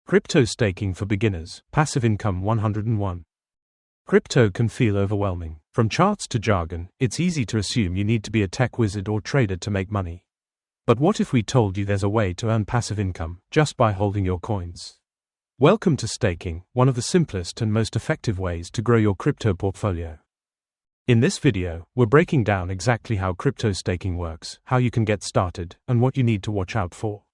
Crypto staking for beginners, passive income 101. Crypto can feel overwhelming. From charts to jargon, it's easy to assume you need to be a tech wizard or trader to make money. But what if we told you there's a way to earn passive income just by holding your coins? Welcome to staking, one of the simplest and most effective ways to grow your crypto portfolio. In this video, we're breaking down exactly how crypto staking works, how you can get started, and what you need to watch out for.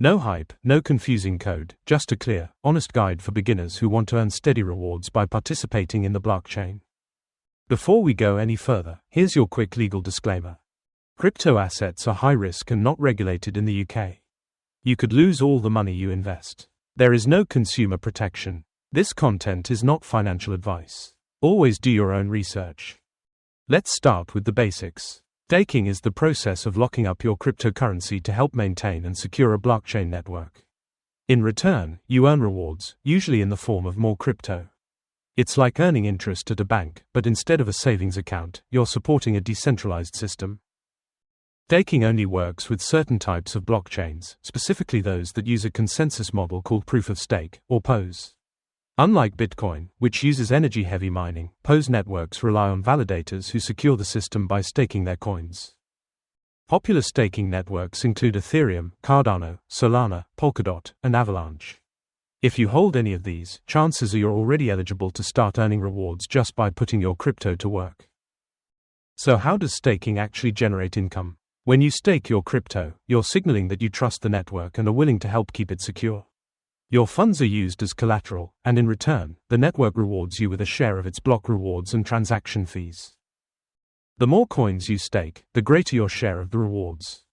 No hype, no confusing code, just a clear, honest guide for beginners who want to earn steady rewards by participating in the blockchain. Before we go any further, here's your quick legal disclaimer. Crypto assets are high risk and not regulated in the UK. You could lose all the money you invest. There is no consumer protection. This content is not financial advice. Always do your own research. Let's start with the basics. Staking is the process of locking up your cryptocurrency to help maintain and secure a blockchain network. In return, you earn rewards, usually in the form of more crypto. It's like earning interest at a bank, but instead of a savings account, you're supporting a decentralized system. Staking only works with certain types of blockchains, specifically those that use a consensus model called proof of stake, or POS. Unlike Bitcoin, which uses energy-heavy mining, POS networks rely on validators who secure the system by staking their coins. Popular staking networks include Ethereum, Cardano, Solana, Polkadot, and Avalanche. If you hold any of these, chances are you're already eligible to start earning rewards just by putting your crypto to work. So how does staking actually generate income? When you stake your crypto, you're signaling that you trust the network and are willing to help keep it secure. Your funds are used as collateral, and in return, the network rewards you with a share of its block rewards and transaction fees. The more coins you stake, the greater your share of the rewards.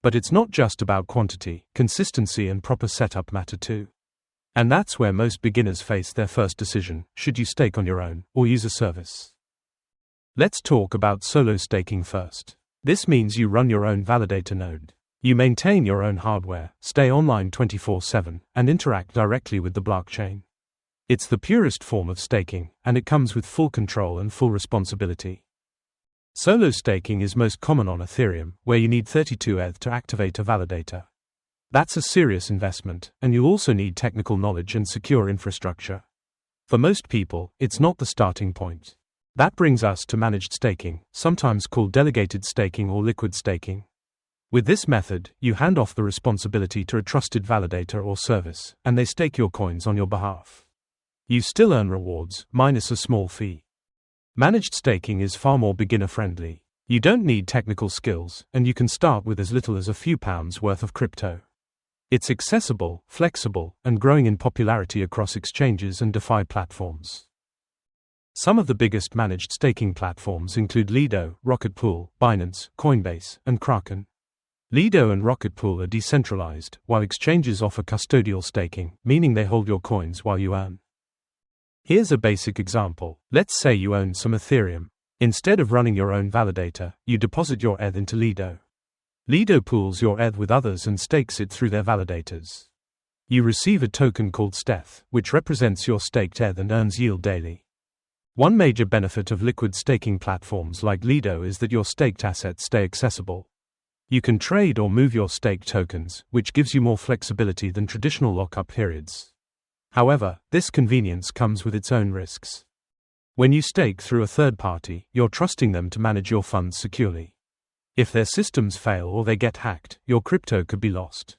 But it's not just about quantity, consistency and proper setup matter too. And that's where most beginners face their first decision: should you stake on your own, or use a service? Let's talk about solo staking first. This means you run your own validator node. You maintain your own hardware, stay online 24/7, and interact directly with the blockchain. It's the purest form of staking, and it comes with full control and full responsibility. Solo staking is most common on Ethereum, where you need 32 ETH to activate a validator. That's a serious investment, and you also need technical knowledge and secure infrastructure. For most people, it's not the starting point. That brings us to managed staking, sometimes called delegated staking or liquid staking. With this method, you hand off the responsibility to a trusted validator or service, and they stake your coins on your behalf. You still earn rewards, minus a small fee. Managed staking is far more beginner-friendly. You don't need technical skills, and you can start with as little as a few pounds worth of crypto. It's accessible, flexible, and growing in popularity across exchanges and DeFi platforms. Some of the biggest managed staking platforms include Lido, Rocket Pool, Binance, Coinbase, and Kraken. Lido and Rocket Pool are decentralized, while exchanges offer custodial staking, meaning they hold your coins while you earn. Here's a basic example. Let's say you own some Ethereum. Instead of running your own validator, you deposit your ETH into Lido. Lido pools your ETH with others and stakes it through their validators. You receive a token called STETH, which represents your staked ETH and earns yield daily. One major benefit of liquid staking platforms like Lido is that your staked assets stay accessible. You can trade or move your staked tokens, which gives you more flexibility than traditional lockup periods. However, this convenience comes with its own risks. When you stake through a third party, you're trusting them to manage your funds securely. If their systems fail or they get hacked, your crypto could be lost.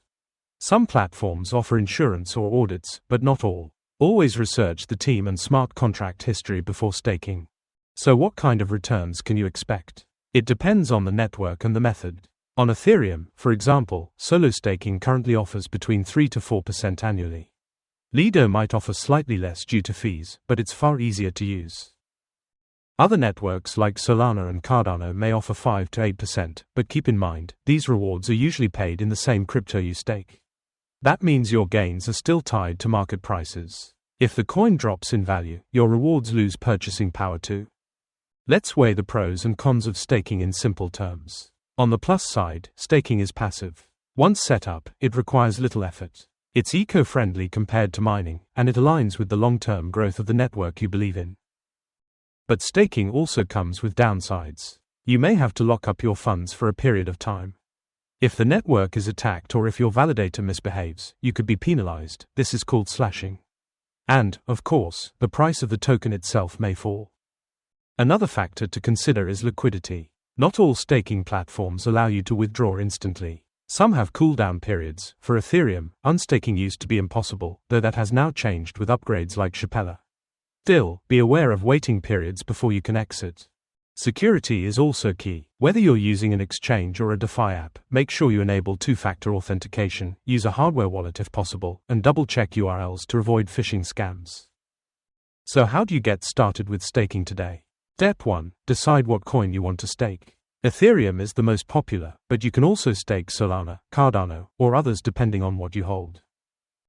Some platforms offer insurance or audits, but not all. Always research the team and smart contract history before staking. So what kind of returns can you expect? It depends on the network and the method. On Ethereum, for example, solo staking currently offers between 3 to 4% annually. Lido might offer slightly less due to fees, but it's far easier to use. Other networks like Solana and Cardano may offer 5 to 8%, but keep in mind, these rewards are usually paid in the same crypto you stake. That means your gains are still tied to market prices. If the coin drops in value, your rewards lose purchasing power too. Let's weigh the pros and cons of staking in simple terms. On the plus side, staking is passive. Once set up, it requires little effort. It's eco-friendly compared to mining, and it aligns with the long-term growth of the network you believe in. But staking also comes with downsides. You may have to lock up your funds for a period of time. If the network is attacked or if your validator misbehaves, you could be penalized. This is called slashing. And, of course, the price of the token itself may fall. Another factor to consider is liquidity. Not all staking platforms allow you to withdraw instantly. Some have cooldown periods. For Ethereum, unstaking used to be impossible, though that has now changed with upgrades like Shapella. Still, be aware of waiting periods before you can exit. Security is also key. Whether you're using an exchange or a DeFi app, make sure you enable two-factor authentication, use a hardware wallet if possible, and double-check URLs to avoid phishing scams. So how do you get started with staking today? Step 1. Decide what coin you want to stake. Ethereum is the most popular, but you can also stake Solana, Cardano, or others depending on what you hold.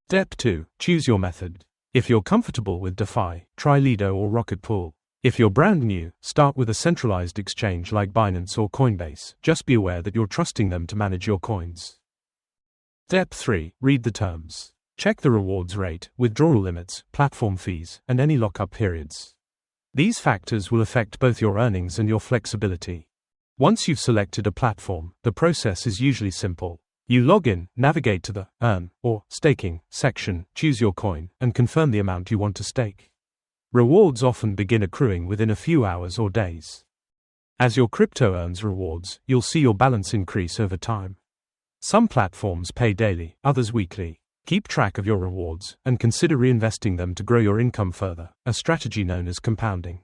Step 2. Choose your method. If you're comfortable with DeFi, try Lido or Rocket Pool. If you're brand new, start with a centralized exchange like Binance or Coinbase. Just be aware that you're trusting them to manage your coins. Step 3. Read the terms. Check the rewards rate, withdrawal limits, platform fees, and any lockup periods. These factors will affect both your earnings and your flexibility. Once you've selected a platform, the process is usually simple. You log in, navigate to the Earn or Staking section, choose your coin, and confirm the amount you want to stake. Rewards often begin accruing within a few hours or days. As your crypto earns rewards, you'll see your balance increase over time. Some platforms pay daily, others weekly. Keep track of your rewards, and consider reinvesting them to grow your income further, a strategy known as compounding.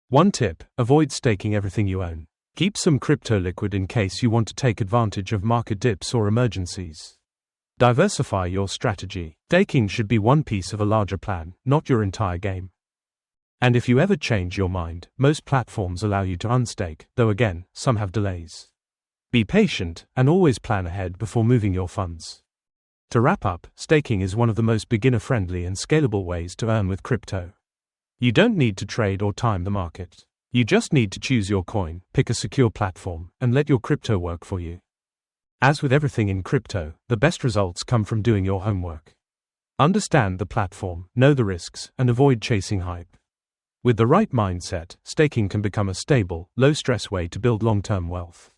One tip: avoid staking everything you own. Keep some crypto liquid in case you want to take advantage of market dips or emergencies. Diversify your strategy. Staking should be one piece of a larger plan, not your entire game. And if you ever change your mind, most platforms allow you to unstake, though again, some have delays. Be patient, and always plan ahead before moving your funds. To wrap up, staking is one of the most beginner-friendly and scalable ways to earn with crypto. You don't need to trade or time the market. You just need to choose your coin, pick a secure platform, and let your crypto work for you. As with everything in crypto, the best results come from doing your homework. Understand the platform, know the risks, and avoid chasing hype. With the right mindset, staking can become a stable, low-stress way to build long-term wealth.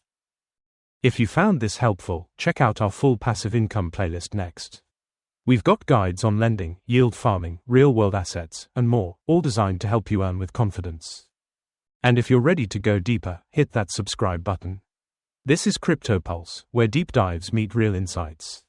If you found this helpful, check out our full passive income playlist next. We've got guides on lending, yield farming, real-world assets, and more, all designed to help you earn with confidence. And if you're ready to go deeper, hit that subscribe button. This is Crypto Pulse, where deep dives meet real insights.